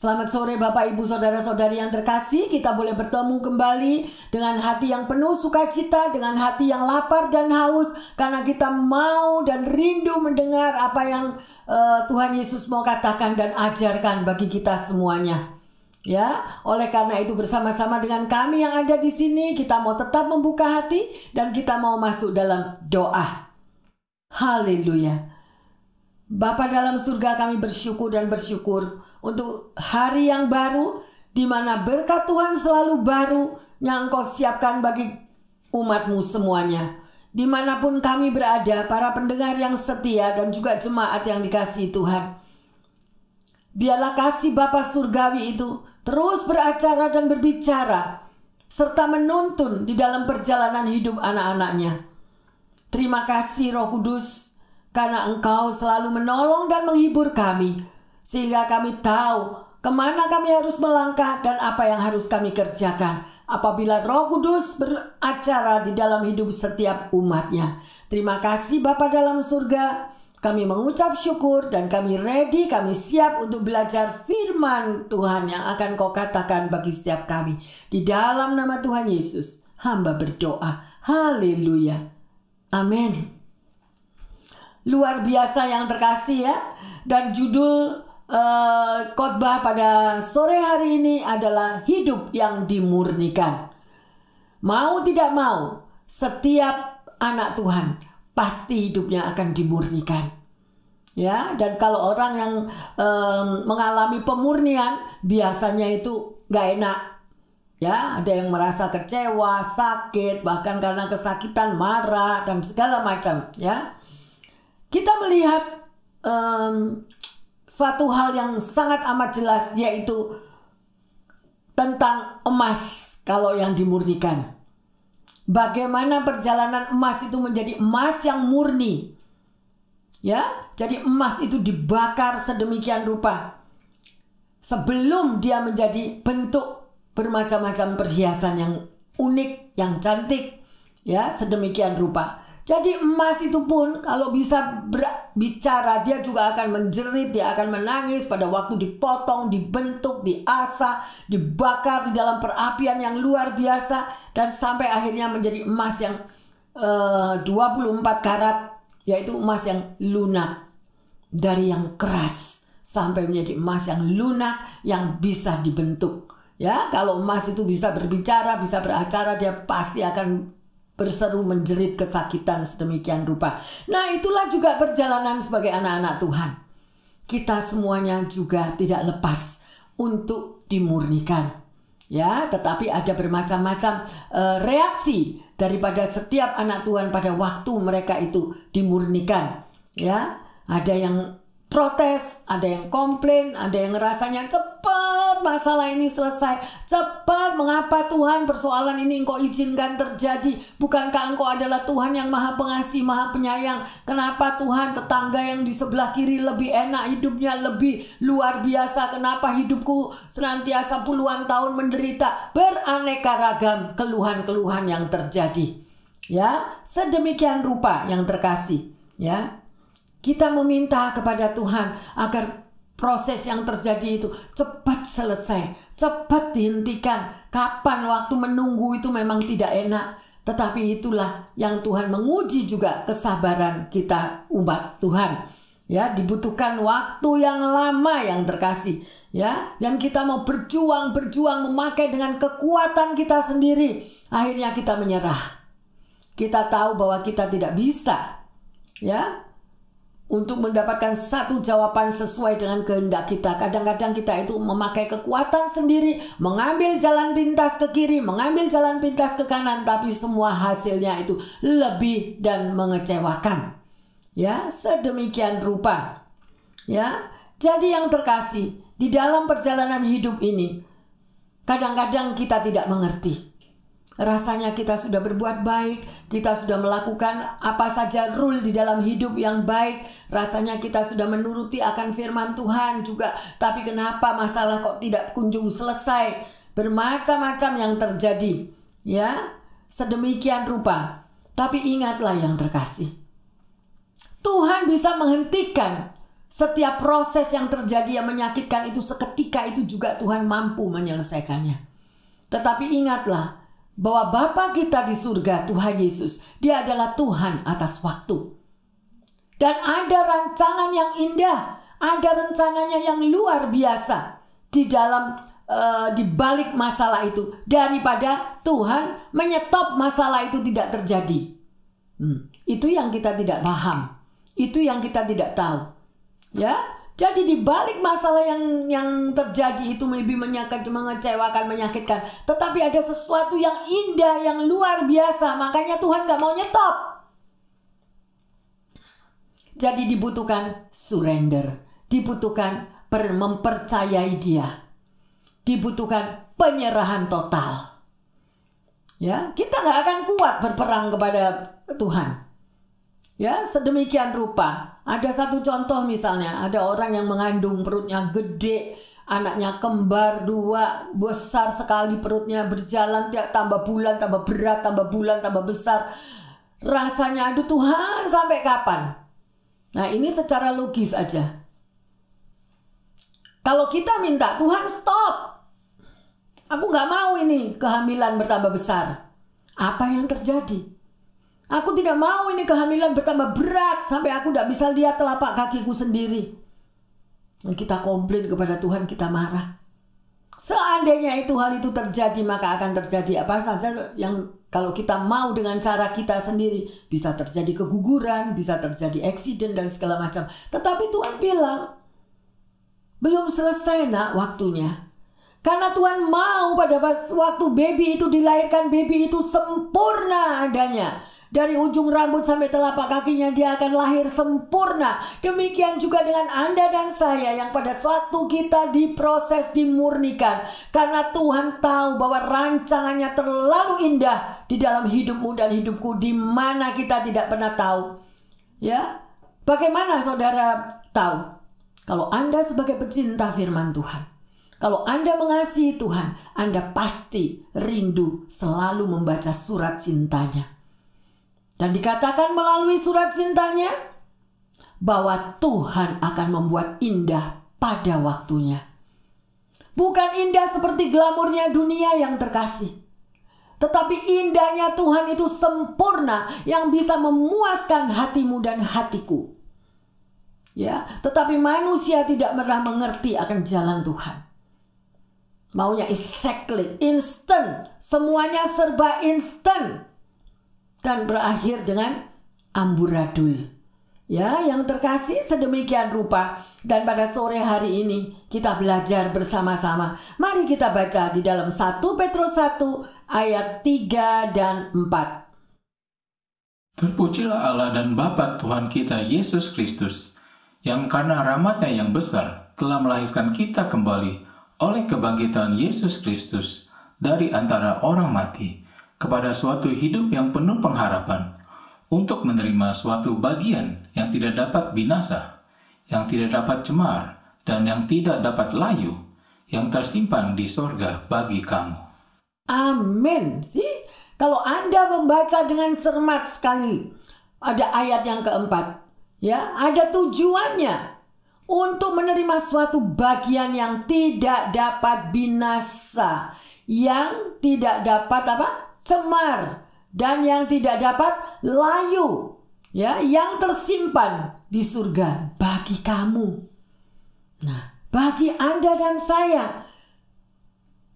Selamat sore Bapak Ibu Saudara-saudari yang terkasih. Kita boleh bertemu kembali dengan hati yang penuh sukacita, dengan hati yang lapar dan haus, karena kita mau dan rindu mendengar apa yang Tuhan Yesus mau katakan dan ajarkan bagi kita semuanya. Ya, oleh karena itu bersama-sama dengan kami yang ada di sini, kita mau tetap membuka hati dan kita mau masuk dalam doa. Haleluya. Bapa dalam surga, kami bersyukur dan bersyukur untuk hari yang baru, di mana berkat Tuhan selalu baru yang Engkau siapkan bagi umat-Mu semuanya. Dimanapun kami berada, para pendengar yang setia dan juga jemaat yang dikasihi Tuhan, biarlah kasih Bapa surgawi itu terus beracara dan berbicara, serta menuntun di dalam perjalanan hidup anak-anaknya. Terima kasih Roh Kudus, karena Engkau selalu menolong dan menghibur kami, sehingga kami tahu kemana kami harus melangkah dan apa yang harus kami kerjakan apabila Roh Kudus beracara di dalam hidup setiap umatnya. Terima kasih Bapa dalam surga. Kami mengucap syukur dan kami ready, kami siap untuk belajar firman Tuhan yang akan Kau katakan bagi setiap kami. Di dalam nama Tuhan Yesus, hamba berdoa. Haleluya. Amin. Luar biasa yang terkasih ya. Dan judul khotbah pada sore hari ini adalah hidup yang dimurnikan. Mau tidak mau, setiap anak Tuhan pasti hidupnya akan dimurnikan. Ya, dan kalau orang yang mengalami pemurnian, biasanya itu gak enak. Ya, ada yang merasa kecewa, sakit, bahkan karena kesakitan marah dan segala macam. Ya, kita melihat suatu hal yang sangat amat jelas, yaitu tentang emas kalau yang dimurnikan. Bagaimana perjalanan emas itu menjadi emas yang murni. Ya, jadi emas itu dibakar sedemikian rupa sebelum dia menjadi bentuk bermacam-macam perhiasan yang unik, yang cantik. Ya, sedemikian rupa. Jadi emas itu pun kalau bisa berbicara, dia juga akan menjerit, dia akan menangis pada waktu dipotong, dibentuk, diasah, dibakar di dalam perapian yang luar biasa, dan sampai akhirnya menjadi emas yang 24 karat, yaitu emas yang lunak. Dari yang keras sampai menjadi emas yang lunak yang bisa dibentuk. Ya, kalau emas itu bisa berbicara, bisa beracara, dia pasti akan berseru menjerit kesakitan sedemikian rupa. Nah, itulah juga perjalanan sebagai anak-anak Tuhan. Kita semuanya juga tidak lepas untuk dimurnikan. Ya, tetapi ada bermacam-macam reaksi daripada setiap anak Tuhan pada waktu mereka itu dimurnikan. Ya, ada yang protes, ada yang komplain, ada yang rasanya cepat masalah ini selesai. Cepat, mengapa Tuhan persoalan ini Engkau izinkan terjadi? Bukankah Engkau adalah Tuhan yang maha pengasih, maha penyayang? Kenapa Tuhan tetangga yang di sebelah kiri lebih enak hidupnya, lebih luar biasa? Kenapa hidupku senantiasa puluhan tahun menderita? Beraneka ragam keluhan-keluhan yang terjadi. Ya, sedemikian rupa yang terkasih. Ya, kita meminta kepada Tuhan agar proses yang terjadi itu cepat selesai, cepat dihentikan. Kapan waktu menunggu itu memang tidak enak, tetapi itulah yang Tuhan menguji juga kesabaran kita umat Tuhan. Ya, dibutuhkan waktu yang lama yang terkasih. Ya, dan kita mau berjuang memakai dengan kekuatan kita sendiri. Akhirnya kita menyerah. Kita tahu bahwa kita tidak bisa. Ya, untuk mendapatkan satu jawaban sesuai dengan kehendak kita. Kadang-kadang kita itu memakai kekuatan sendiri, mengambil jalan pintas ke kiri, mengambil jalan pintas ke kanan, tapi semua hasilnya itu lebih dan mengecewakan. Ya, sedemikian rupa. Ya, jadi yang terkasih, di dalam perjalanan hidup ini, kadang-kadang kita tidak mengerti. Rasanya kita sudah berbuat baik, kita sudah melakukan apa saja rule di dalam hidup yang baik. Rasanya kita sudah menuruti akan firman Tuhan juga. Tapi kenapa masalah kok tidak kunjung selesai? Bermacam-macam yang terjadi. Ya, sedemikian rupa. Tapi ingatlah yang terkasih, Tuhan bisa menghentikan Setiap proses yang terjadi yang menyakitkan itu seketika itu juga Tuhan mampu menyelesaikannya. Tetapi ingatlah bahwa Bapa kita di surga, Tuhan Yesus, Dia adalah Tuhan atas waktu. Dan ada rancangan yang indah, ada rencananya yang luar biasa di dalam di balik masalah itu, daripada Tuhan menyetop masalah itu tidak terjadi. Itu yang kita tidak paham, itu yang kita tidak tahu. Ya, jadi di balik masalah yang terjadi itu lebih mengecewakan, menyakitkan, tetapi ada sesuatu yang indah, yang luar biasa. Makanya Tuhan gak mau nyetop. Jadi dibutuhkan surrender, dibutuhkan mempercayai Dia, dibutuhkan penyerahan total. Ya, kita gak akan kuat berperang kepada Tuhan. Ya, sedemikian rupa. Ada satu contoh misalnya, ada orang yang mengandung, perutnya gede, anaknya kembar 2, besar sekali perutnya, berjalan tambah bulan, tambah berat, tambah bulan, tambah besar. Rasanya, aduh Tuhan, sampai kapan? Nah, ini secara logis aja. Kalau kita minta, Tuhan stop. Aku gak mau ini kehamilan bertambah besar. Apa yang terjadi? Aku tidak mau ini kehamilan bertambah berat sampai aku tidak bisa lihat telapak kakiku sendiri. Dan kita komplain kepada Tuhan, kita marah. Seandainya hal itu terjadi, maka akan terjadi apa saja yang kalau kita mau dengan cara kita sendiri. Bisa terjadi keguguran, bisa terjadi accident dan segala macam. Tetapi Tuhan bilang, belum selesai nak waktunya. Karena Tuhan mau pada waktu baby itu dilahirkan, baby itu sempurna adanya. Dari ujung rambut sampai telapak kakinya dia akan lahir sempurna. Demikian juga dengan Anda dan saya yang pada suatu kita diproses, dimurnikan. Karena Tuhan tahu bahwa rancangannya terlalu indah di dalam hidupmu dan hidupku, di mana kita tidak pernah tahu. Ya, bagaimana saudara tahu? Kalau Anda sebagai pecinta firman Tuhan, kalau Anda mengasihi Tuhan, Anda pasti rindu selalu membaca surat cintanya. Dan dikatakan melalui surat cintanya bahwa Tuhan akan membuat indah pada waktunya. Bukan indah seperti glamornya dunia yang terkasih. Tetapi indahnya Tuhan itu sempurna yang bisa memuaskan hatimu dan hatiku. Ya, tetapi manusia tidak pernah mengerti akan jalan Tuhan. Maunya exactly, instant, semuanya serba instant. Dan berakhir dengan amburadul. Ya, yang terkasih sedemikian rupa. Dan pada sore hari ini kita belajar bersama-sama. Mari kita baca di dalam 1 Petrus 1 ayat 3 dan 4. Terpujilah Allah dan Bapa Tuhan kita Yesus Kristus, yang karena rahmat-Nya yang besar telah melahirkan kita kembali oleh kebangkitan Yesus Kristus dari antara orang mati, kepada suatu hidup yang penuh pengharapan, untuk menerima suatu bagian yang tidak dapat binasa, yang tidak dapat cemar, dan yang tidak dapat layu, yang tersimpan di sorga bagi kamu. Amin. Kalau Anda membaca dengan cermat sekali, ada ayat yang keempat, ya, ada tujuannya untuk menerima suatu bagian yang tidak dapat binasa, yang tidak dapat cemar, dan yang tidak dapat layu, ya, yang tersimpan di surga bagi kamu. Nah, bagi Anda dan saya.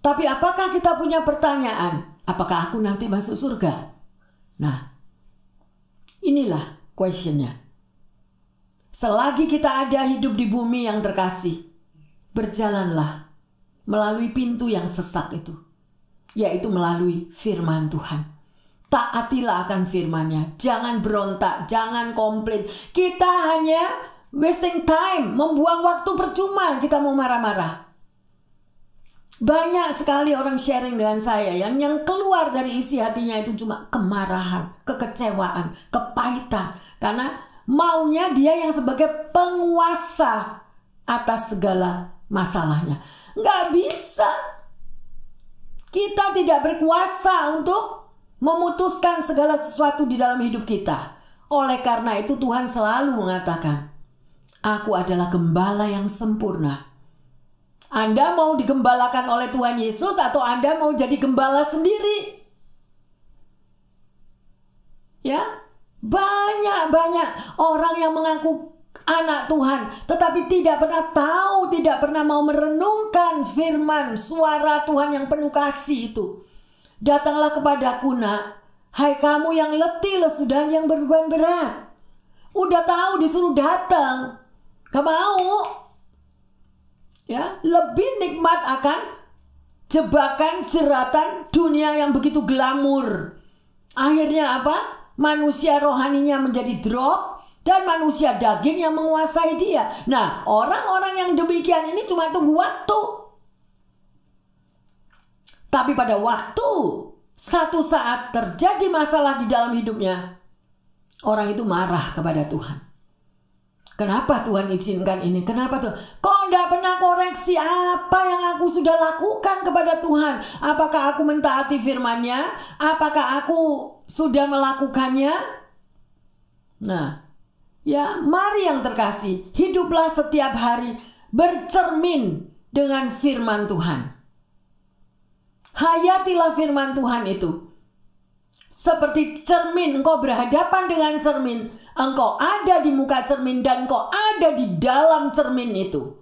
Tapi apakah kita punya pertanyaan? Apakah aku nanti masuk surga? Nah, inilah questionnya. Selagi kita ada hidup di bumi yang terkasih, berjalanlah melalui pintu yang sesak itu, yaitu melalui firman Tuhan. Taatilah akan firman-Nya. Jangan berontak, jangan komplain. Kita hanya wasting time, membuang waktu percuma kita mau marah-marah. Banyak sekali orang sharing dengan saya yang keluar dari isi hatinya itu cuma kemarahan, kekecewaan, kepahitan. Karena maunya dia yang sebagai penguasa atas segala masalahnya. Nggak bisa. Kita tidak berkuasa untuk memutuskan segala sesuatu di dalam hidup kita. Oleh karena itu Tuhan selalu mengatakan, Aku adalah gembala yang sempurna. Anda mau digembalakan oleh Tuhan Yesus atau Anda mau jadi gembala sendiri? Ya, banyak orang yang mengaku anak Tuhan, tetapi tidak pernah tahu, tidak pernah mau merenungkan firman suara Tuhan yang penuh kasih itu. Datanglah kepadaku, nak, hai kamu yang letih lesu dan yang beban berat. Udah tahu disuruh datang, gak mau. Ya, lebih nikmat akan jebakan jeratan dunia yang begitu glamur. Akhirnya apa? Manusia rohaninya menjadi drop dan manusia daging yang menguasai dia. Nah, orang-orang yang demikian ini cuma tunggu waktu. Tapi pada waktu satu saat terjadi masalah di dalam hidupnya, orang itu marah kepada Tuhan. Kenapa Tuhan izinkan ini? Kenapa Tuhan? Kok enggak pernah koreksi apa yang aku sudah lakukan kepada Tuhan? Apakah aku mentaati firman-Nya? Apakah aku sudah melakukannya? Nah, ya, mari yang terkasih, hiduplah setiap hari bercermin dengan firman Tuhan. Hayatilah firman Tuhan itu. Seperti cermin, engkau berhadapan dengan cermin, engkau ada di muka cermin dan engkau ada di dalam cermin itu.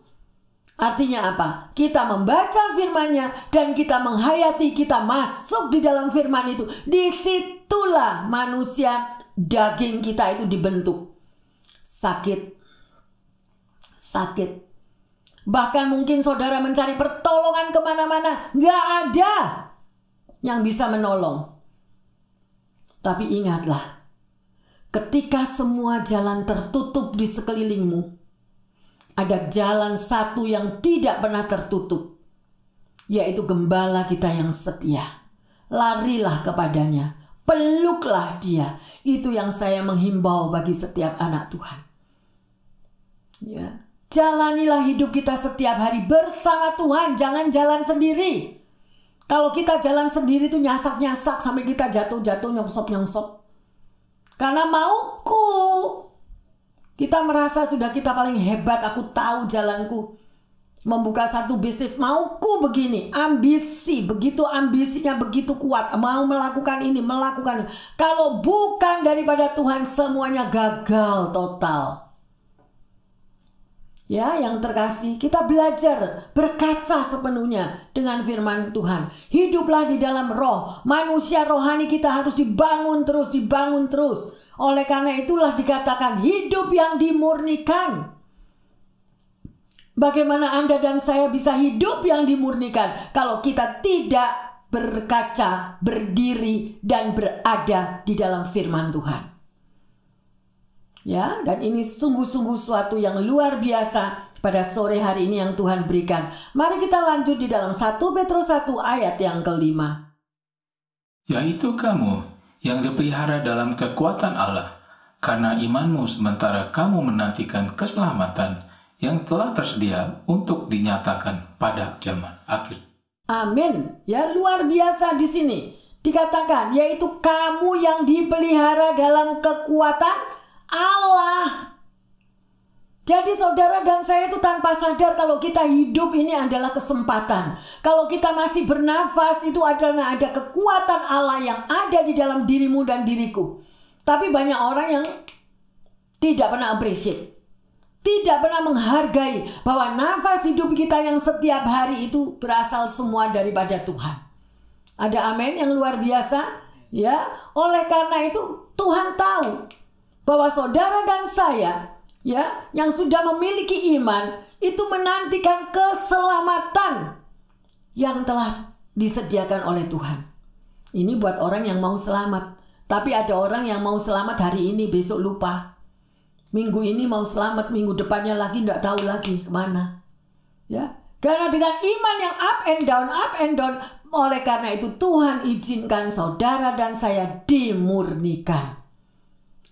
Artinya apa? Kita membaca firman-Nya dan kita menghayati, kita masuk di dalam firman itu. Disitulah manusia daging kita itu dibentuk. Sakit. Bahkan mungkin saudara mencari pertolongan kemana-mana, gak ada yang bisa menolong. Tapi ingatlah, ketika semua jalan tertutup di sekelilingmu, ada jalan satu yang tidak pernah tertutup, yaitu gembala kita yang setia. Larilah kepadanya, peluklah dia. Itu yang saya menghimbau bagi setiap anak Tuhan. Ya, jalanilah hidup kita setiap hari bersama Tuhan, jangan jalan sendiri. Kalau kita jalan sendiri itu nyasak-nyasak sampai kita jatuh-jatuh, nyongsop-nyongsop. Karena mauku. Kita merasa sudah kita paling hebat, aku tahu jalanku. Membuka satu bisnis, mauku begini, ambisi, begitu ambisinya begitu kuat, mau melakukan ini, melakukan ini. Kalau bukan daripada Tuhan, semuanya gagal total. Ya, yang terkasih, kita belajar berkaca sepenuhnya dengan firman Tuhan. Hiduplah di dalam roh. Manusia rohani kita harus dibangun terus, dibangun terus. Oleh karena itulah dikatakan hidup yang dimurnikan. Bagaimana Anda dan saya bisa hidup yang dimurnikan kalau kita tidak berkaca, berdiri, dan berada di dalam firman Tuhan? Ya, dan ini sungguh-sungguh suatu yang luar biasa pada sore hari ini yang Tuhan berikan. Mari kita lanjut di dalam 1 Petrus 1 ayat yang ke-5. Yaitu kamu yang dipelihara dalam kekuatan Allah, karena imanmu sementara kamu menantikan keselamatan yang telah tersedia untuk dinyatakan pada zaman akhir. Amin. Ya, luar biasa di sini. Dikatakan, yaitu kamu yang dipelihara dalam kekuatan Allah. Jadi saudara dan saya itu tanpa sadar kalau kita hidup ini adalah kesempatan. Kalau kita masih bernafas itu adalah ada kekuatan Allah yang ada di dalam dirimu dan diriku. Tapi banyak orang yang tidak pernah appreciate, tidak pernah menghargai bahwa nafas hidup kita yang setiap hari itu berasal semua daripada Tuhan. Ada amin yang luar biasa, ya. Oleh karena itu Tuhan tahu bahwa saudara dan saya, ya, yang sudah memiliki iman itu menantikan keselamatan yang telah disediakan oleh Tuhan. Ini buat orang yang mau selamat. Tapi ada orang yang mau selamat hari ini, besok lupa. Minggu ini mau selamat, minggu depannya lagi tidak tahu lagi kemana. Ya, karena dengan iman yang up and down, oleh karena itu Tuhan izinkan saudara dan saya dimurnikan.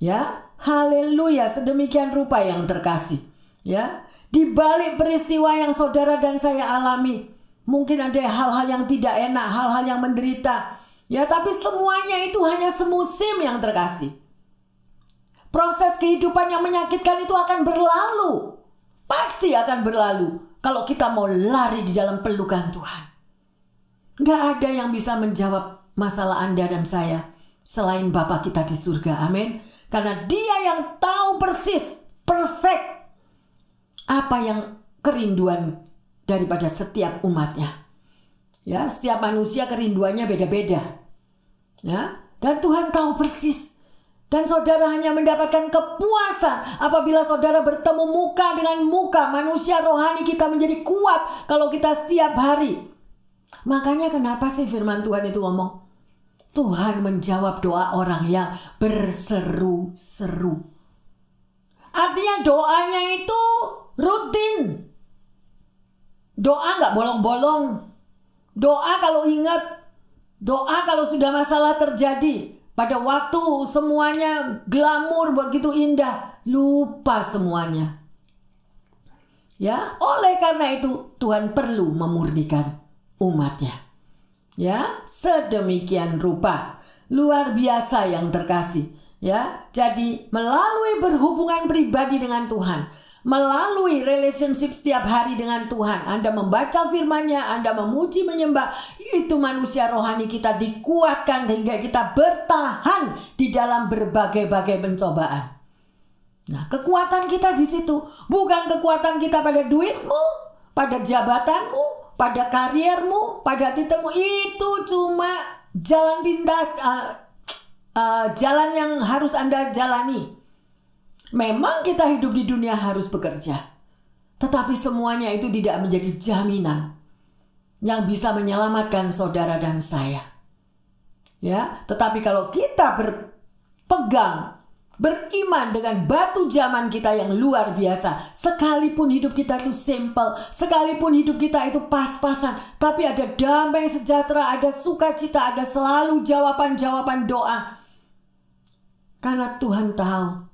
Ya, haleluya, sedemikian rupa yang terkasih. Ya, di balik peristiwa yang saudara dan saya alami, mungkin ada hal-hal yang tidak enak, hal-hal yang menderita. Ya, tapi semuanya itu hanya semusim yang terkasih. Proses kehidupan yang menyakitkan itu akan berlalu. pasti akan berlalu kalau kita mau lari di dalam pelukan Tuhan. Gak ada yang bisa menjawab masalah Anda dan saya selain Bapa kita di surga. Amin. Karena Dia yang tahu persis, perfect, apa yang kerinduan daripada setiap umatnya. Ya, setiap manusia kerinduannya beda-beda. Ya, dan Tuhan tahu persis. Dan saudara hanya mendapatkan kepuasan apabila saudara bertemu muka dengan muka. Manusia rohani kita menjadi kuat kalau kita setiap hari. Makanya kenapa sih firman Tuhan itu ngomong? Tuhan menjawab doa orang yang berseru-seru. Artinya doanya itu rutin. Doa nggak bolong-bolong. Doa kalau ingat. Doa kalau sudah masalah terjadi. Pada waktu semuanya glamur begitu indah, lupa semuanya. Ya, oleh karena itu Tuhan perlu memurnikan umatnya. Ya, sedemikian rupa, luar biasa yang terkasih. Ya, jadi melalui berhubungan pribadi dengan Tuhan, melalui relationship setiap hari dengan Tuhan, Anda membaca firman-Nya, Anda memuji menyembah, itu manusia rohani kita dikuatkan hingga kita bertahan di dalam berbagai-bagai pencobaan. Nah, kekuatan kita di situ bukan kekuatan kita pada duitmu, pada jabatanmu, pada kariermu, pada titelmu. Itu cuma jalan pintas, jalan yang harus Anda jalani. Memang kita hidup di dunia harus bekerja, tetapi semuanya itu tidak menjadi jaminan yang bisa menyelamatkan saudara dan saya. Ya, tetapi kalau kita berpegang, beriman dengan batu zaman kita yang luar biasa, sekalipun hidup kita itu simple, sekalipun hidup kita itu pas-pasan, tapi ada damai sejahtera, ada sukacita, ada selalu jawaban-jawaban doa. Karena Tuhan tahu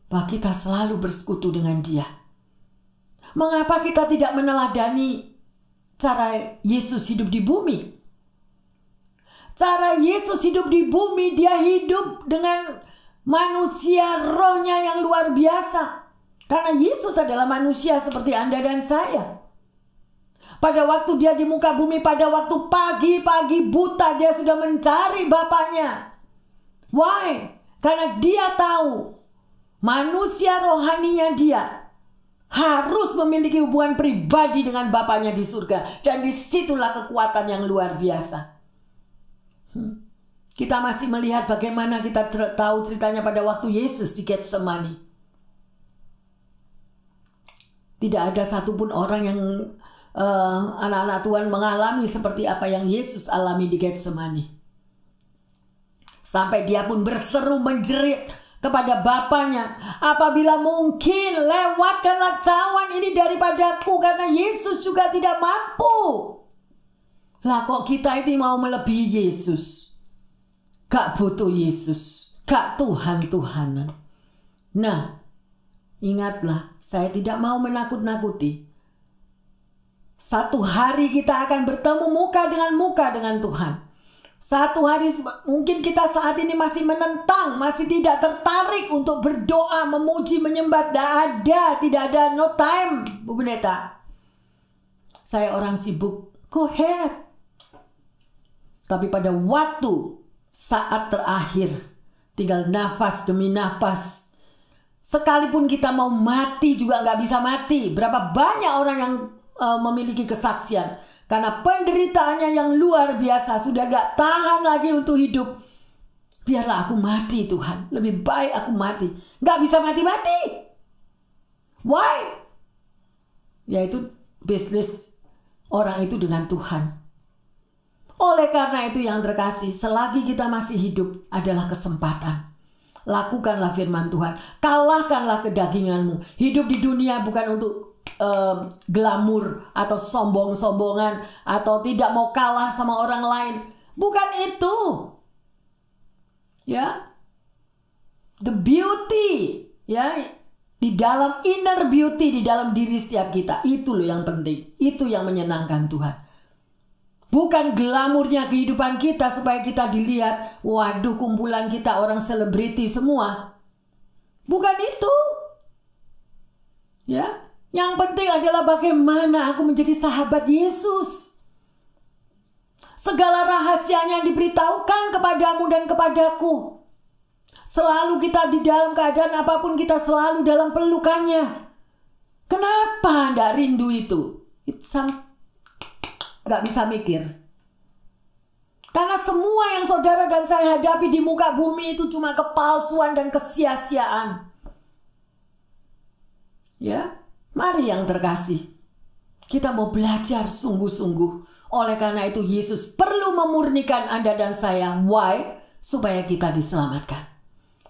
bahwa kita selalu bersekutu dengan Dia. Mengapa kita tidak meneladani cara Yesus hidup di bumi? Cara Yesus hidup di bumi, Dia hidup dengan manusia rohnya yang luar biasa. Karena Yesus adalah manusia seperti Anda dan saya. Pada waktu Dia di muka bumi, pada waktu pagi-pagi buta, Dia sudah mencari Bapaknya. Why? Karena Dia tahu manusia rohaninya Dia harus memiliki hubungan pribadi dengan Bapaknya di surga. Dan disitulah kekuatan yang luar biasa. Kita masih melihat bagaimana kita tahu ceritanya pada waktu Yesus di Getsemani. Tidak ada satupun orang yang anak-anak Tuhan mengalami seperti apa yang Yesus alami di Getsemani. Sampai Dia pun berseru menjerit kepada Bapaknya, apabila mungkin lewatkanlah cawan ini daripadaku, karena Yesus juga tidak mampu. Lah kok kita ini mau melebihi Yesus? Gak butuh Yesus, gak Tuhan-Tuhanan. Nah, ingatlah, saya tidak mau menakut-nakuti. Satu hari kita akan bertemu muka dengan Tuhan. Satu hari mungkin kita saat ini masih menentang, masih tidak tertarik untuk berdoa, memuji, menyembah. Tidak ada, no time, Bu Pendeta. Saya orang sibuk, go ahead. Tapi pada waktu saat terakhir, tinggal nafas demi nafas. Sekalipun kita mau mati juga nggak bisa mati. Berapa banyak orang yang memiliki kesaksian. Karena penderitaannya yang luar biasa, sudah gak tahan lagi untuk hidup. Biarlah aku mati Tuhan, lebih baik aku mati. Gak bisa mati-mati. Why? Yaitu bisnis orang itu dengan Tuhan. Oleh karena itu yang terkasih, selagi kita masih hidup adalah kesempatan. Lakukanlah firman Tuhan. Kalahkanlah kedaginganmu. Hidup di dunia bukan untuk glamur atau sombong-sombongan atau tidak mau kalah sama orang lain. Bukan itu. Ya. The beauty, ya, di dalam inner beauty, di dalam diri setiap kita, itu loh yang penting. Itu yang menyenangkan Tuhan. Bukan glamurnya kehidupan kita supaya kita dilihat, waduh kumpulan kita orang selebriti semua. Bukan itu. Ya. Yang penting adalah bagaimana aku menjadi sahabat Yesus. Segala rahasianya diberitahukan kepadamu dan kepadaku. Selalu kita di dalam keadaan apapun, kita selalu dalam pelukannya. Kenapa Anda rindu itu? Gak bisa mikir. Karena semua yang saudara dan saya hadapi di muka bumi itu cuma kepalsuan dan kesia-siaan. Ya, mari yang terkasih, kita mau belajar sungguh-sungguh. Oleh karena itu Yesus perlu memurnikan Anda dan saya. Why? Supaya kita diselamatkan.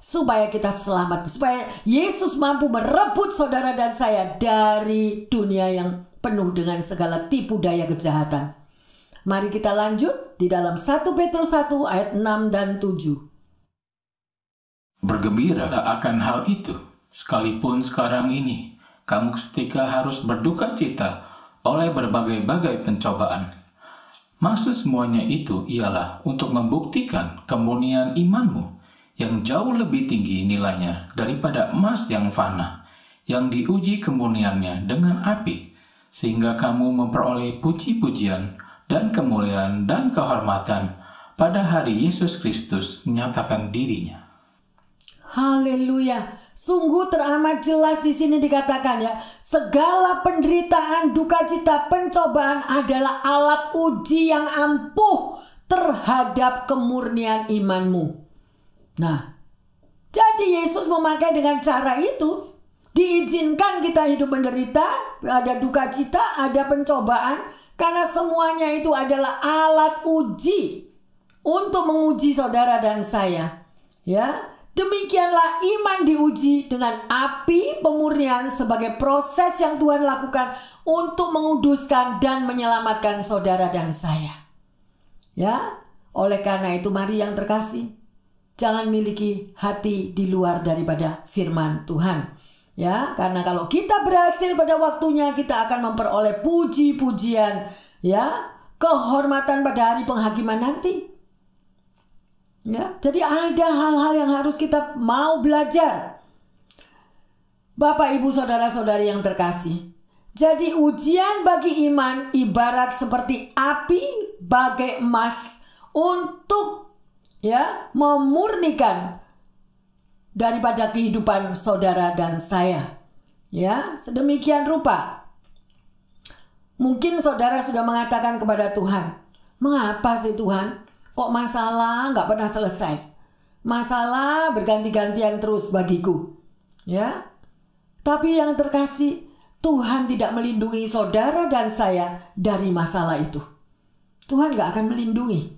Supaya kita selamat. Supaya Yesus mampu merebut saudara dan saya dari dunia yang penuh dengan segala tipu daya kejahatan. Mari kita lanjut di dalam 1 Petrus 1 ayat 6 dan 7. Bergembira akan hal itu, sekalipun sekarang ini kamu seketika harus berduka cita oleh berbagai-bagai pencobaan. Maksud semuanya itu ialah untuk membuktikan kemurnian imanmu yang jauh lebih tinggi nilainya daripada emas yang fana, yang diuji kemurniannya dengan api, sehingga kamu memperoleh puji-pujian dan kemuliaan dan kehormatan pada hari Yesus Kristus menyatakan dirinya. Haleluya. Sungguh teramat jelas di sini dikatakan ya, segala penderitaan, duka cita, pencobaan adalah alat uji yang ampuh terhadap kemurnian imanmu. Nah, jadi Yesus memakai dengan cara itu. Diizinkan kita hidup menderita, ada duka cita, ada pencobaan, karena semuanya itu adalah alat uji untuk menguji saudara dan saya. Ya. Demikianlah iman diuji dengan api pemurnian sebagai proses yang Tuhan lakukan untuk menguduskan dan menyelamatkan saudara dan saya. Ya, oleh karena itu mari yang terkasih, jangan miliki hati di luar daripada firman Tuhan. Ya, karena kalau kita berhasil pada waktunya, kita akan memperoleh puji-pujian, ya, kehormatan pada hari penghakiman nanti. Ya, jadi ada hal-hal yang harus kita mau belajar. Bapak, Ibu, saudara-saudari yang terkasih. Jadi ujian bagi iman ibarat seperti api bagai emas untuk ya memurnikan daripada kehidupan saudara dan saya. Ya, sedemikian rupa. Mungkin saudara sudah mengatakan kepada Tuhan, "Mengapa sih Tuhan? Kok masalah nggak pernah selesai? Masalah berganti-gantian terus bagiku." Ya, tapi yang terkasih, Tuhan tidak melindungi saudara dan saya dari masalah itu. Tuhan nggak akan melindungi.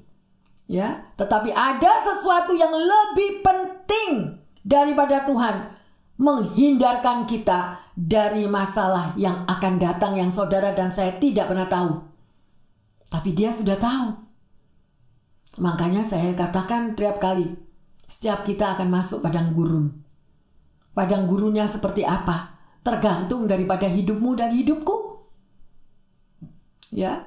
Ya, tetapi ada sesuatu yang lebih penting daripada Tuhan menghindarkan kita dari masalah yang akan datang yang saudara dan saya tidak pernah tahu. Tapi Dia sudah tahu. Makanya saya katakan tiap kali, setiap kita akan masuk padang gurun. Padang gurunnya seperti apa? Tergantung daripada hidupmu dan hidupku. Ya,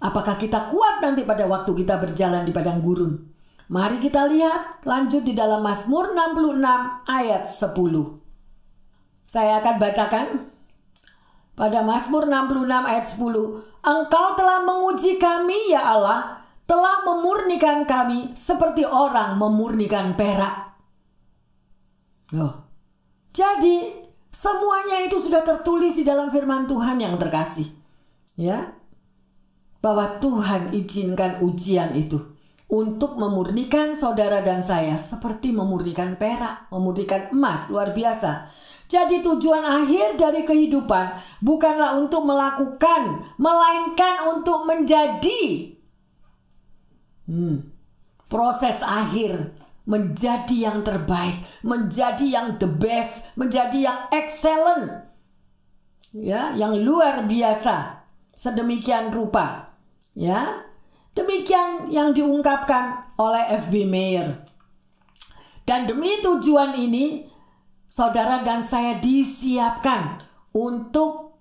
apakah kita kuat nanti pada waktu kita berjalan di padang gurun? Mari kita lihat lanjut di dalam Mazmur 66 ayat 10. Saya akan bacakan. Pada Mazmur 66 ayat 10. Engkau telah menguji kami ya Allah, telah memurnikan kami seperti orang memurnikan perak. Loh, jadi semuanya itu sudah tertulis di dalam firman Tuhan yang terkasih. Ya, bahwa Tuhan izinkan ujian itu untuk memurnikan saudara dan saya seperti memurnikan perak, memurnikan emas. Luar biasa. Jadi tujuan akhir dari kehidupan bukanlah untuk melakukan, melainkan untuk menjadi. Proses akhir menjadi yang terbaik, menjadi yang the best, menjadi yang excellent, ya, yang luar biasa, sedemikian rupa, ya. Demikian yang diungkapkan oleh F.B. Meyer. Dan demi tujuan ini, saudara dan saya disiapkan untuk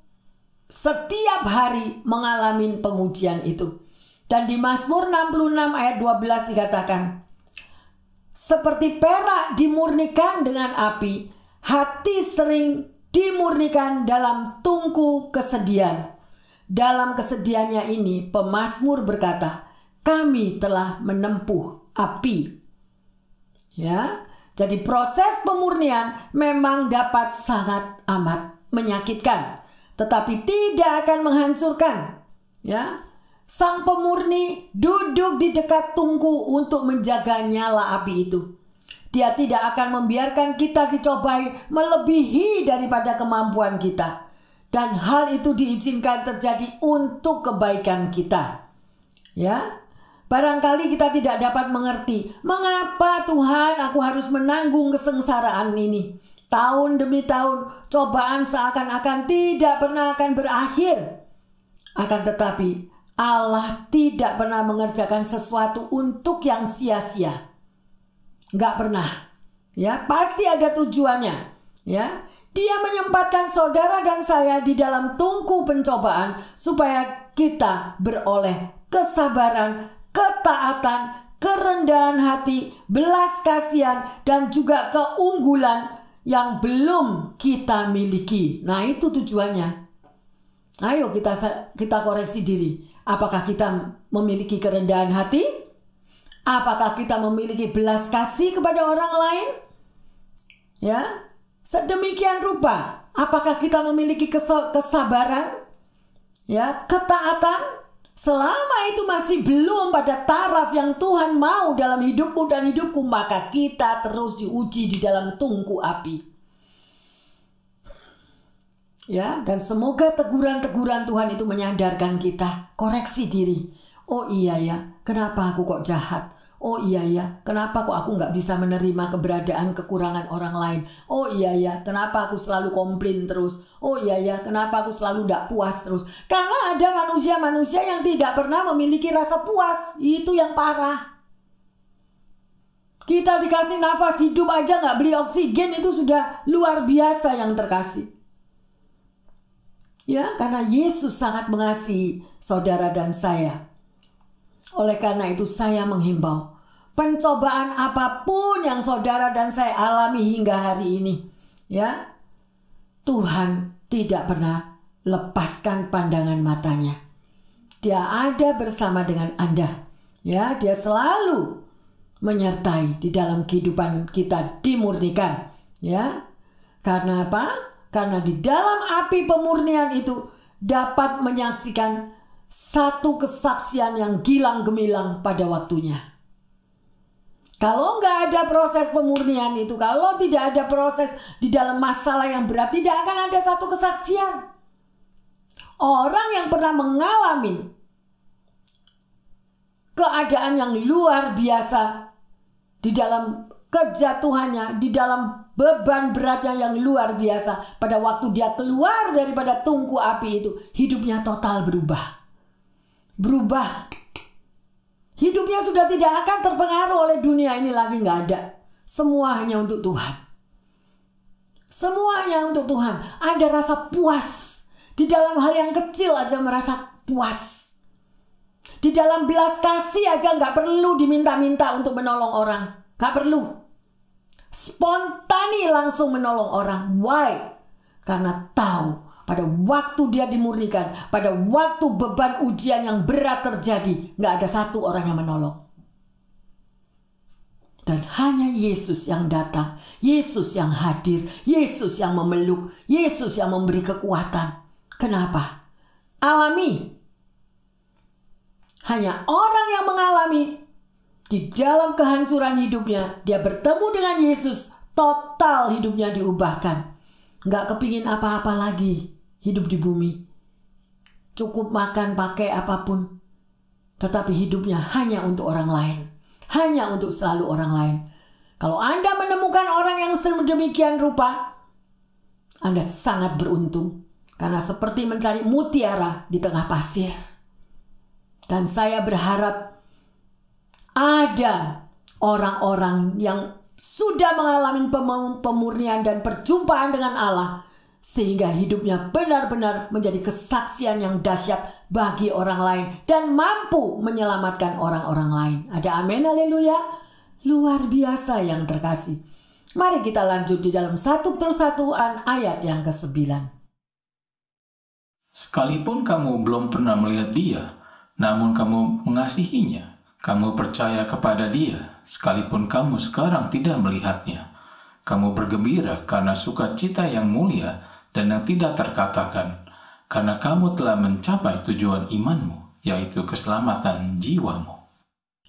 setiap hari mengalami pengujian itu. Dan di Mazmur 66 ayat 12 dikatakan, seperti perak dimurnikan dengan api, hati sering dimurnikan dalam tungku kesedihan. Dalam kesedihannya ini pemazmur berkata, kami telah menempuh api. Ya, jadi proses pemurnian memang dapat sangat amat menyakitkan, tetapi tidak akan menghancurkan. Ya, sang pemurni duduk di dekat tungku untuk menjaga nyala api itu. Dia tidak akan membiarkan kita dicobai melebihi daripada kemampuan kita. Dan hal itu diizinkan terjadi untuk kebaikan kita. Ya, barangkali kita tidak dapat mengerti mengapa Tuhan aku harus menanggung kesengsaraan ini. Tahun demi tahun cobaan seakan-akan tidak pernah akan berakhir. Akan tetapi Allah tidak pernah mengerjakan sesuatu untuk yang sia-sia. Nggak pernah. Ya, pasti ada tujuannya. Ya, Dia menyempatkan saudara dan saya di dalam tungku pencobaan supaya kita beroleh kesabaran, ketaatan, kerendahan hati, belas kasihan, dan juga keunggulan yang belum kita miliki. Nah, itu tujuannya. Ayo kita koreksi diri. Apakah kita memiliki kerendahan hati? Apakah kita memiliki belas kasih kepada orang lain? Ya, sedemikian rupa. Apakah kita memiliki kesabaran? Ya, ketaatan? Selama itu masih belum pada taraf yang Tuhan mau dalam hidupmu dan hidupku, maka kita terus diuji di dalam tungku api. Ya, dan semoga teguran-teguran Tuhan itu menyadarkan kita, koreksi diri. Oh iya ya, kenapa aku kok jahat? Oh iya ya, kenapa kok aku nggak bisa menerima keberadaan kekurangan orang lain? Oh iya ya, kenapa aku selalu komplain terus? Oh iya ya, kenapa aku selalu nggak puas terus? Karena ada manusia-manusia yang tidak pernah memiliki rasa puas. Itu yang parah. Kita dikasih nafas hidup aja nggak beli oksigen, itu sudah luar biasa yang terkasih. Ya, karena Yesus sangat mengasihi saudara dan saya. Oleh karena itu saya menghimbau, pencobaan apapun yang saudara dan saya alami hingga hari ini, ya, Tuhan tidak pernah lepaskan pandangan matanya. Dia ada bersama dengan Anda. Ya, dia selalu menyertai di dalam kehidupan kita dimurnikan. Ya, karena apa? Karena di dalam api pemurnian itu dapat menyaksikan satu kesaksian yang gilang gemilang pada waktunya. Kalau nggak ada proses pemurnian itu, kalau tidak ada proses di dalam masalah yang berat, tidak akan ada satu kesaksian. Orang yang pernah mengalami keadaan yang luar biasa di dalam kejatuhannya, di dalam beban beratnya yang luar biasa, pada waktu dia keluar daripada tungku api itu, hidupnya total berubah. Hidupnya sudah tidak akan terpengaruh oleh dunia ini lagi, nggak ada. Semua hanya untuk Tuhan. Semuanya untuk Tuhan. Ada rasa puas. Di dalam hal yang kecil aja merasa puas. Di dalam belas kasih aja nggak perlu diminta-minta untuk menolong orang. Nggak perlu. Spontani langsung menolong orang. Why? Karena tahu pada waktu dia dimurnikan, pada waktu beban ujian yang berat terjadi, nggak ada satu orang yang menolong. Dan hanya Yesus yang datang, Yesus yang hadir, Yesus yang memeluk, Yesus yang memberi kekuatan. Kenapa? Alami. Hanya orang yang mengalami di dalam kehancuran hidupnya, dia bertemu dengan Yesus, total hidupnya diubahkan. Nggak kepingin apa-apa lagi. Hidup di bumi, cukup makan pakai apapun, tetapi hidupnya hanya untuk orang lain, hanya untuk selalu orang lain. Kalau Anda menemukan orang yang sedemikian rupa, Anda sangat beruntung, karena seperti mencari mutiara di tengah pasir. Dan saya berharap ada orang-orang yang sudah mengalami pemurnian dan perjumpaan dengan Allah, sehingga hidupnya benar-benar menjadi kesaksian yang dahsyat bagi orang lain dan mampu menyelamatkan orang-orang lain. Ada amin, haleluya. Luar biasa yang terkasih. Mari kita lanjut di dalam 1 Persatuan ayat yang ke-9. Sekalipun kamu belum pernah melihat Dia, namun kamu mengasihinya, kamu percaya kepada Dia, sekalipun kamu sekarang tidak melihatnya. Kamu bergembira karena sukacita yang mulia dan yang tidak terkatakan, karena kamu telah mencapai tujuan imanmu, yaitu keselamatan jiwamu.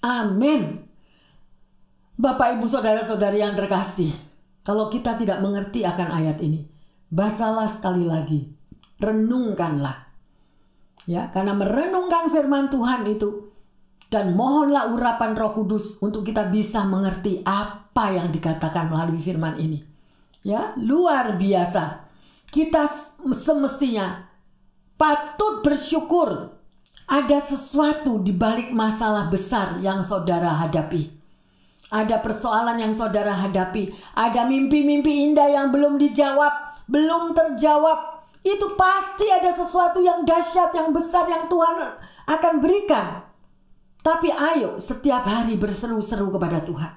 Amin. Bapak, Ibu, Saudara-saudari yang terkasih, kalau kita tidak mengerti akan ayat ini, bacalah sekali lagi, renungkanlah. Ya, karena merenungkan firman Tuhan itu, dan mohonlah urapan Roh Kudus untuk kita bisa mengerti apa yang dikatakan melalui firman ini. Ya, luar biasa. Kita semestinya patut bersyukur ada sesuatu di balik masalah besar yang saudara hadapi. Ada persoalan yang saudara hadapi. Ada mimpi-mimpi indah yang belum dijawab, belum terjawab. Itu pasti ada sesuatu yang dahsyat, yang besar yang Tuhan akan berikan. Tapi ayo setiap hari berseru-seru kepada Tuhan.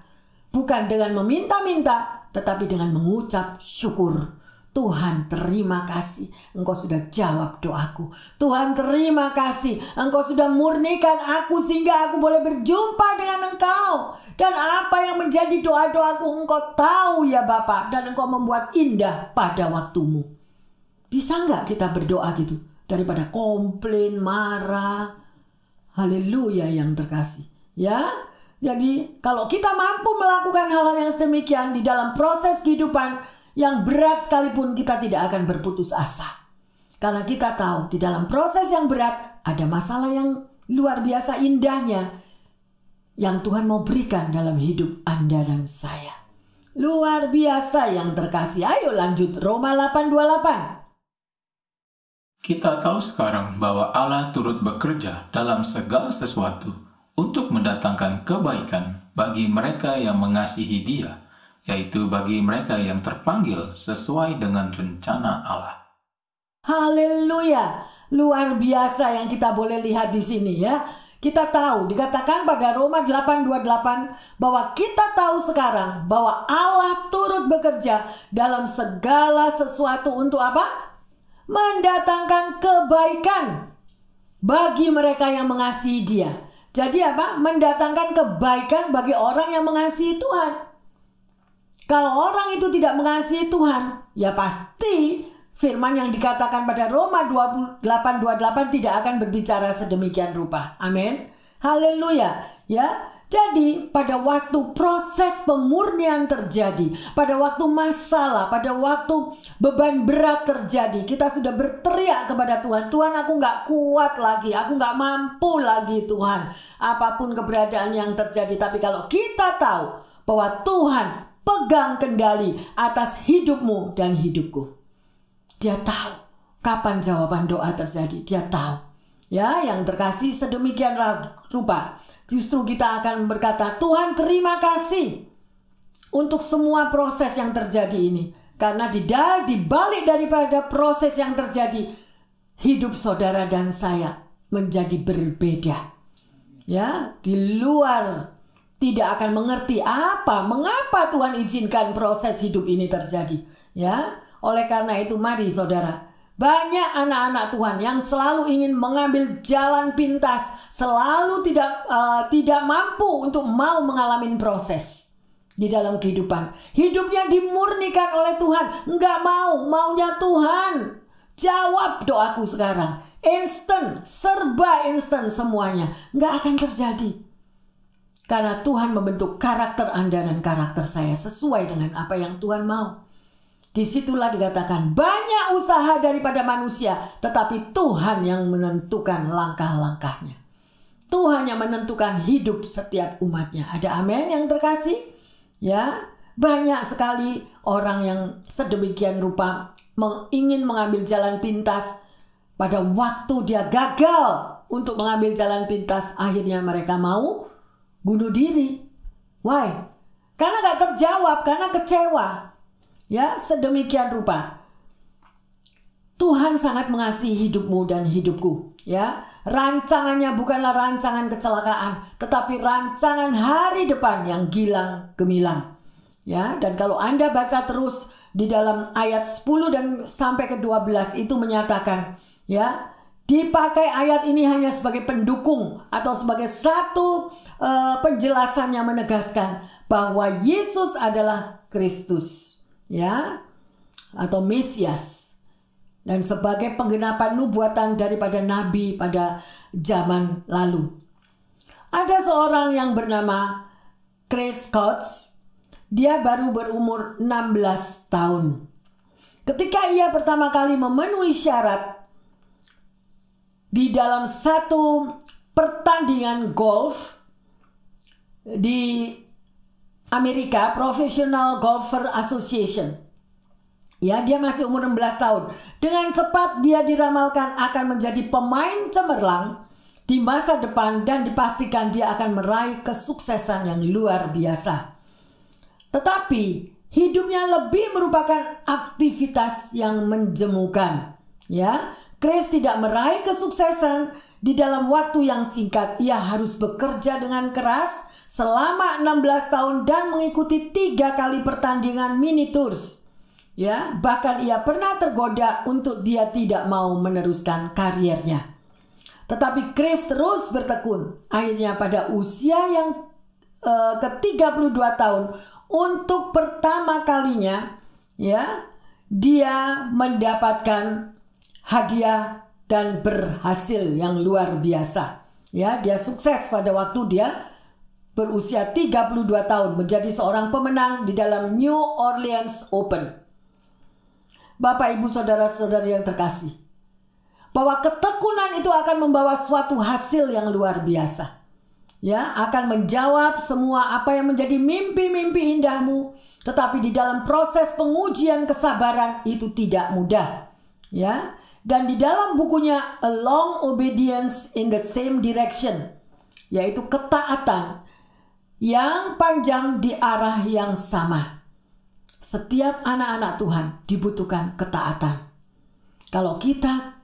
Bukan dengan meminta-minta, tetapi dengan mengucap syukur. Tuhan, terima kasih, Engkau sudah jawab doaku. Tuhan, terima kasih, Engkau sudah murnikan aku sehingga aku boleh berjumpa dengan Engkau. Dan apa yang menjadi doa-doaku Engkau tahu ya Bapa, dan Engkau membuat indah pada waktumu. Bisa nggak kita berdoa gitu? Daripada komplain, marah. Haleluya yang terkasih. Ya, jadi kalau kita mampu melakukan hal-hal yang sedemikian di dalam proses kehidupan yang berat sekalipun, kita tidak akan berputus asa. Karena kita tahu di dalam proses yang berat ada masalah yang luar biasa indahnya yang Tuhan mau berikan dalam hidup Anda dan saya. Luar biasa yang terkasih. Ayo lanjut Roma 8:28. Kita tahu sekarang bahwa Allah turut bekerja dalam segala sesuatu untuk mendatangkan kebaikan bagi mereka yang mengasihi Dia, yaitu bagi mereka yang terpanggil sesuai dengan rencana Allah. Haleluya, luar biasa yang kita boleh lihat di sini ya. Kita tahu, dikatakan pada Roma 8:28 bahwa kita tahu sekarang bahwa Allah turut bekerja dalam segala sesuatu untuk apa? Mendatangkan kebaikan bagi mereka yang mengasihi Dia. Jadi apa? Mendatangkan kebaikan bagi orang yang mengasihi Tuhan. Kalau orang itu tidak mengasihi Tuhan, ya pasti firman yang dikatakan pada Roma 8:28 tidak akan berbicara sedemikian rupa. Amin. Haleluya. Ya. Jadi pada waktu proses pemurnian terjadi, pada waktu masalah, pada waktu beban berat terjadi, kita sudah berteriak kepada Tuhan, Tuhan aku gak kuat lagi, aku gak mampu lagi Tuhan. Apapun keberadaan yang terjadi, tapi kalau kita tahu bahwa Tuhan pegang kendali atas hidupmu dan hidupku. Dia tahu kapan jawaban doa terjadi, dia tahu. Ya, yang terkasih sedemikian rupa. Justru kita akan berkata, Tuhan terima kasih untuk semua proses yang terjadi ini. Karena di balik daripada proses yang terjadi, hidup saudara dan saya menjadi berbeda. Ya, di luar tidak akan mengerti mengapa Tuhan izinkan proses hidup ini terjadi. Ya, oleh karena itu mari saudara, banyak anak-anak Tuhan yang selalu ingin mengambil jalan pintas, selalu tidak mampu untuk mau mengalami proses di dalam kehidupan. Hidupnya dimurnikan oleh Tuhan, enggak maunya Tuhan. Jawab doaku sekarang, instan, serba instan semuanya, enggak akan terjadi. Karena Tuhan membentuk karakter Anda dan karakter saya sesuai dengan apa yang Tuhan mau. Disitulah dikatakan banyak usaha daripada manusia, tetapi Tuhan yang menentukan langkah-langkahnya. Tuhan yang menentukan hidup setiap umatnya. Ada amin yang terkasih? Ya, banyak sekali orang yang sedemikian rupa ingin mengambil jalan pintas. Pada waktu dia gagal untuk mengambil jalan pintas, akhirnya mereka mau bunuh diri. Why? Karena gak terjawab, karena kecewa. Ya, sedemikian rupa. Tuhan sangat mengasihi hidupmu dan hidupku. Ya, rancangannya bukanlah rancangan kecelakaan, tetapi rancangan hari depan yang gilang gemilang. Ya, dan kalau Anda baca terus di dalam ayat 10 dan sampai ke 12 itu menyatakan, ya, dipakai ayat ini hanya sebagai pendukung atau sebagai satu penjelasan yang menegaskan bahwa Yesus adalah Kristus, ya, atau Mesias, dan sebagai penggenapan nubuatan daripada nabi pada zaman lalu. Ada seorang yang bernama Chris Coates. Dia baru berumur 16 tahun. Ketika ia pertama kali memenuhi syarat di dalam satu pertandingan golf di Amerika, Professional Golfer Association. Ya, dia masih umur 16 tahun. Dengan cepat dia diramalkan akan menjadi pemain cemerlang di masa depan dan dipastikan dia akan meraih kesuksesan yang luar biasa. Tetapi hidupnya lebih merupakan aktivitas yang menjemukan. Ya, Chris tidak meraih kesuksesan di dalam waktu yang singkat. Ia harus bekerja dengan keras selama 16 tahun dan mengikuti 3 kali pertandingan mini tours. Ya, bahkan ia pernah tergoda untuk dia tidak mau meneruskan karirnya. Tetapi Chris terus bertekun. Akhirnya pada usia yang ke-32 tahun, untuk pertama kalinya, ya, dia mendapatkan hadiah dan berhasil yang luar biasa. Ya, dia sukses pada waktu dia berusia 32 tahun menjadi seorang pemenang di dalam New Orleans Open. Bapak, Ibu, saudara-saudari yang terkasih, bahwa ketekunan itu akan membawa suatu hasil yang luar biasa. Ya, akan menjawab semua apa yang menjadi mimpi-mimpi indahmu, tetapi di dalam proses pengujian kesabaran itu tidak mudah. Ya, dan di dalam bukunya A Long Obedience in the Same Direction, yaitu ketaatan yang panjang di arah yang sama. Setiap anak-anak Tuhan dibutuhkan ketaatan. Kalau kita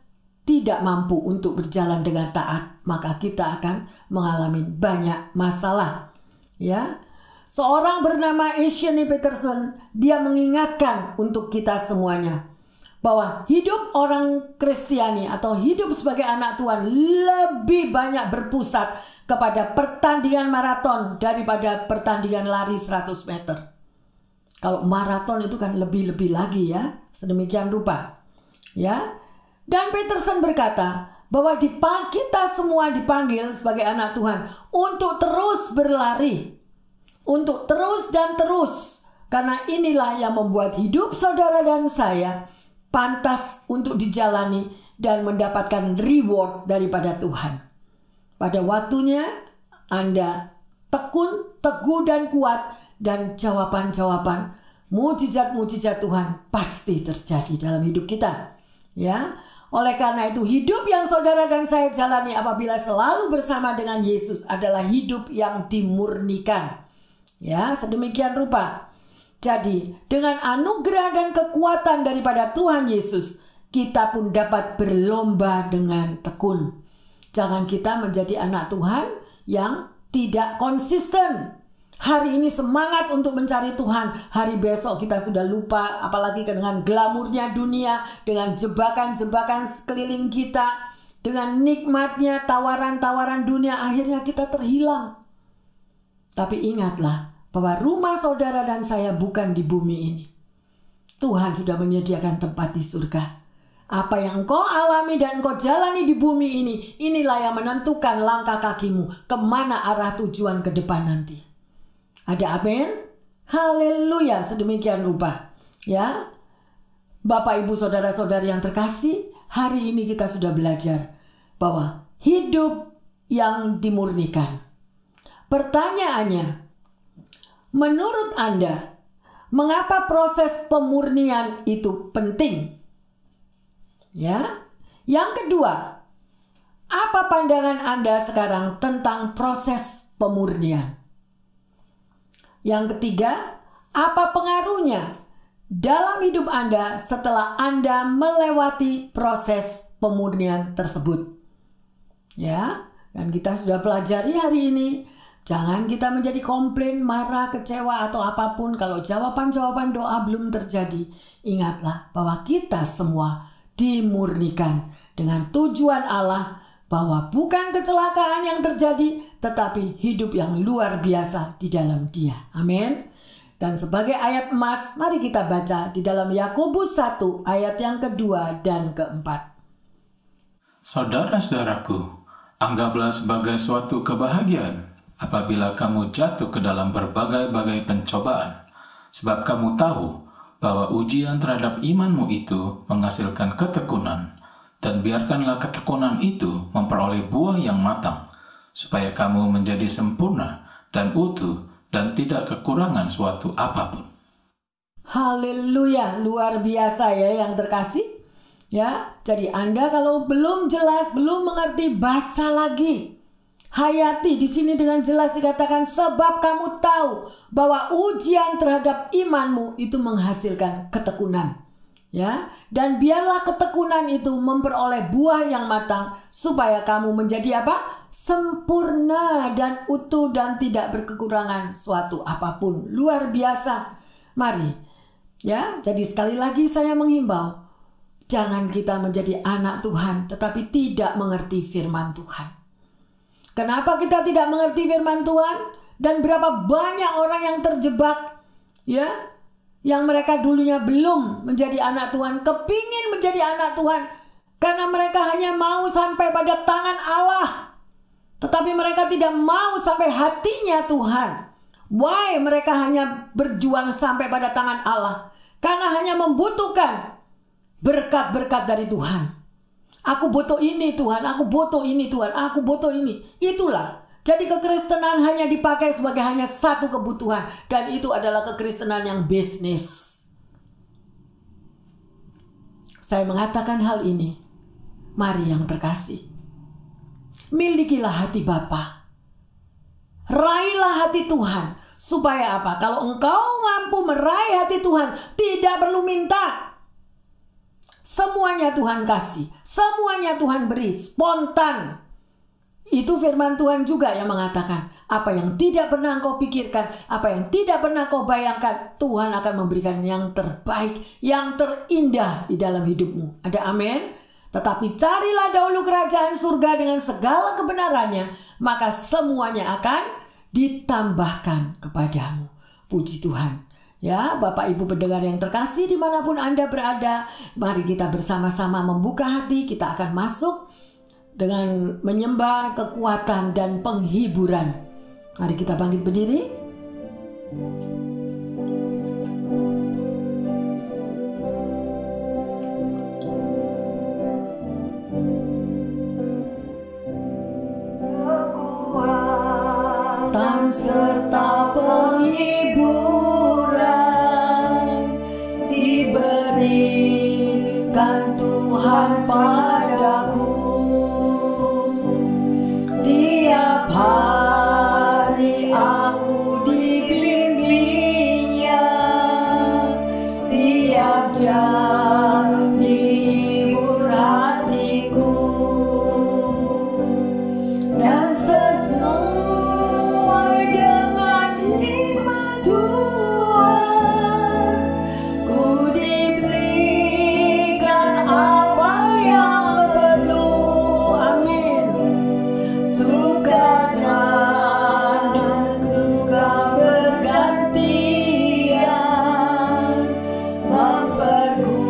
tidak mampu untuk berjalan dengan taat, maka kita akan mengalami banyak masalah. Ya, seorang bernama Eugene Peterson, dia mengingatkan untuk kita semuanya bahwa hidup orang Kristiani atau hidup sebagai anak Tuhan lebih banyak berpusat kepada pertandingan maraton daripada pertandingan lari 100 meter. Kalau maraton itu kan lebih-lebih lagi, ya, sedemikian rupa. Ya. Dan Peterson berkata bahwa kita semua dipanggil sebagai anak Tuhan untuk terus berlari, untuk terus dan terus, karena inilah yang membuat hidup saudara dan saya pantas untuk dijalani dan mendapatkan reward daripada Tuhan. Pada waktunya Anda tekun, teguh dan kuat, dan jawaban-jawaban mujizat-mujizat Tuhan pasti terjadi dalam hidup kita. Ya. Oleh karena itu, hidup yang saudara dan saya jalani apabila selalu bersama dengan Yesus adalah hidup yang dimurnikan. Ya, sedemikian rupa. Jadi, dengan anugerah dan kekuatan daripada Tuhan Yesus, kita pun dapat berlomba dengan tekun. Jangan kita menjadi anak Tuhan yang tidak konsisten. Hari ini semangat untuk mencari Tuhan, hari besok kita sudah lupa, apalagi dengan glamurnya dunia, dengan jebakan-jebakan sekeliling kita, dengan nikmatnya tawaran-tawaran dunia, akhirnya kita terhilang. Tapi ingatlah bahwa rumah saudara dan saya bukan di bumi ini. Tuhan sudah menyediakan tempat di surga. Apa yang engkau alami dan engkau jalani di bumi ini, inilah yang menentukan langkah kakimu kemana arah tujuan ke depan nanti. Ada amin? Haleluya, sedemikian rupa. Ya, Bapak, Ibu, saudara-saudari yang terkasih, hari ini kita sudah belajar bahwa hidup yang dimurnikan. Pertanyaannya, menurut Anda, mengapa proses pemurnian itu penting? Ya. Yang kedua, apa pandangan Anda sekarang tentang proses pemurnian? Yang ketiga, apa pengaruhnya dalam hidup Anda setelah Anda melewati proses pemurnian tersebut? Ya, dan kita sudah pelajari hari ini Jangan kita menjadi komplain, marah, kecewa atau apapun kalau jawaban-jawaban doa belum terjadi. Ingatlah bahwa kita semua dimurnikan dengan tujuan Allah, bahwa bukan kecelakaan yang terjadi, tetapi hidup yang luar biasa di dalam Dia. Amin. Dan sebagai ayat emas, mari kita baca di dalam Yakobus 1 ayat yang kedua dan keempat. Saudara-saudaraku, anggaplah sebagai suatu kebahagiaan apabila kamu jatuh ke dalam berbagai-bagai pencobaan, sebab kamu tahu bahwa ujian terhadap imanmu itu menghasilkan ketekunan, dan biarkanlah ketekunan itu memperoleh buah yang matang, supaya kamu menjadi sempurna dan utuh dan tidak kekurangan suatu apapun. Haleluya, luar biasa ya yang terkasih. Ya, jadi Anda kalau belum jelas, belum mengerti, baca lagi. Hayati di sini dengan jelas dikatakan sebab kamu tahu bahwa ujian terhadap imanmu itu menghasilkan ketekunan. Ya, dan biarlah ketekunan itu memperoleh buah yang matang supaya kamu menjadi apa? Sempurna dan utuh dan tidak berkekurangan suatu apapun. Luar biasa. Mari. Ya, jadi sekali lagi saya menghimbau, jangan kita menjadi anak Tuhan tetapi tidak mengerti firman Tuhan. Kenapa kita tidak mengerti firman Tuhan? Dan berapa banyak orang yang terjebak, ya, yang mereka dulunya belum menjadi anak Tuhan, kepingin menjadi anak Tuhan, karena mereka hanya mau sampai pada tangan Allah, tetapi mereka tidak mau sampai hatinya Tuhan. Why mereka hanya berjuang sampai pada tangan Allah? Karena hanya membutuhkan berkat-berkat dari Tuhan. Aku butuh ini Tuhan, aku butuh ini Tuhan, aku butuh ini. Itulah. Jadi kekristenan hanya dipakai sebagai hanya satu kebutuhan. Dan itu adalah kekristenan yang bisnis. Saya mengatakan hal ini. Mari yang terkasih, milikilah hati Bapa. Raihlah hati Tuhan. Supaya apa? Kalau engkau mampu meraih hati Tuhan, tidak perlu minta. Semuanya Tuhan kasih, semuanya Tuhan beri, spontan. Itu firman Tuhan juga yang mengatakan, apa yang tidak pernah engkau pikirkan, apa yang tidak pernah kau bayangkan, Tuhan akan memberikan yang terbaik, yang terindah di dalam hidupmu. Ada amin? Tetapi carilah dahulu kerajaan surga dengan segala kebenarannya, maka semuanya akan ditambahkan kepadamu. Puji Tuhan. Ya, Bapak Ibu pendengar yang terkasih dimanapun Anda berada, mari kita bersama-sama membuka hati. Kita akan masuk dengan menyembah kekuatan dan penghiburan. Mari kita bangkit berdiri. Kekuatan serta penghiburan diberikan Tuhan padaku. Tiap hari aku dibimbingnya, tiap jam dihibur hatiku, dan sesuai dengan hikmat Tuhan, ku diberikan apa yang perlu. Amin. Suka dan duka bergantian memperkuat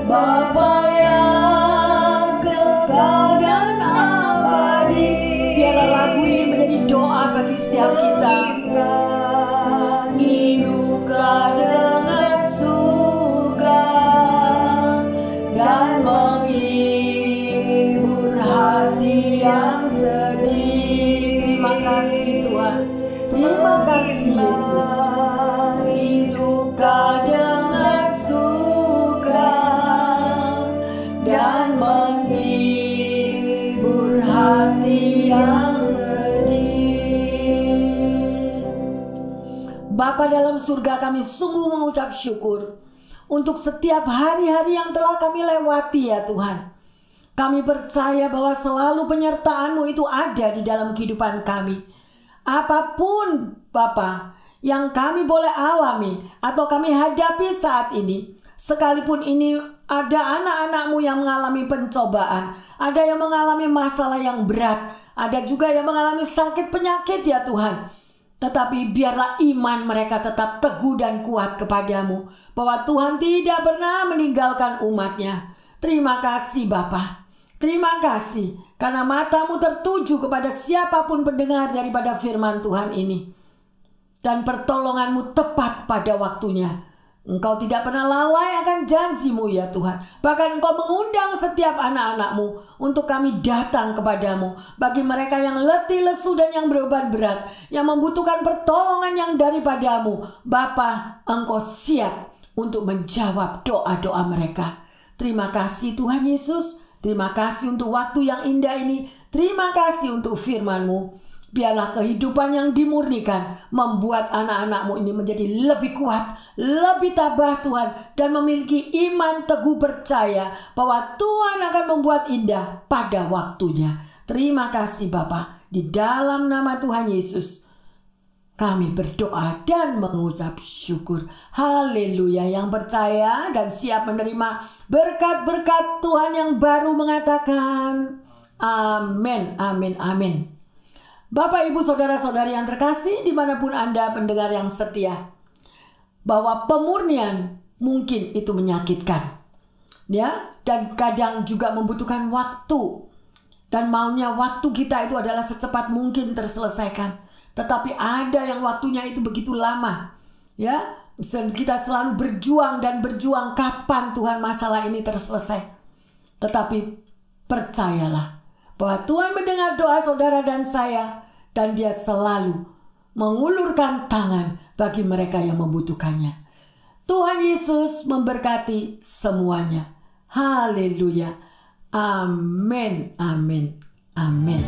Bapa yang kekal dan abadi. Biarlah lagu ini menjadi doa bagi setiap kita. Duka dengan suka dan menghibur hati yang sedih. Terima kasih Tuhan. Terima kasih Yesus. Duka dengan suka dan menghibur hati yang sedih. Bapa dalam surga, kami sungguh mengucap syukur untuk setiap hari-hari yang telah kami lewati ya Tuhan. Kami percaya bahwa selalu penyertaan-Mu itu ada di dalam kehidupan kami. Apapun Bapa yang kami boleh alami atau kami hadapi saat ini, sekalipun ini ada anak-anak-Mu yang mengalami pencobaan, ada yang mengalami masalah yang berat, ada juga yang mengalami sakit penyakit ya Tuhan. Tetapi biarlah iman mereka tetap teguh dan kuat kepadamu, bahwa Tuhan tidak pernah meninggalkan umat-Nya. Terima kasih Bapa. Terima kasih karena mata-Mu tertuju kepada siapapun pendengar daripada firman Tuhan ini. Dan pertolongan-Mu tepat pada waktunya. Engkau tidak pernah lalai akan janji-Mu ya Tuhan. Bahkan Engkau mengundang setiap anak-anak-Mu untuk kami datang kepadamu. Bagi mereka yang letih, lesu, dan yang berobat berat, yang membutuhkan pertolongan yang daripadamu, Bapa, Engkau siap untuk menjawab doa-doa mereka. Terima kasih Tuhan Yesus. Terima kasih untuk waktu yang indah ini. Terima kasih untuk firman-Mu. Biarlah kehidupan yang dimurnikan membuat anak-anak-Mu ini menjadi lebih kuat, lebih tabah Tuhan, dan memiliki iman teguh percaya bahwa Tuhan akan membuat indah pada waktunya. Terima kasih Bapa. Di dalam nama Tuhan Yesus kami berdoa dan mengucap syukur. Haleluya. Yang percaya dan siap menerima berkat-berkat Tuhan yang baru mengatakan amin, amin, amin. Bapak, Ibu, Saudara-saudari yang terkasih dimanapun Anda pendengar yang setia, bahwa pemurnian mungkin itu menyakitkan, ya, dan kadang juga membutuhkan waktu, dan maunya waktu kita itu adalah secepat mungkin terselesaikan. Tetapi ada yang waktunya itu begitu lama, ya. Kita selalu berjuang dan berjuang kapan Tuhan masalah ini terselesai. Tetapi percayalah bahwa Tuhan mendengar doa saudara dan saya, dan Dia selalu mengulurkan tangan bagi mereka yang membutuhkannya. Tuhan Yesus memberkati semuanya. Haleluya. Amin, amin, amin.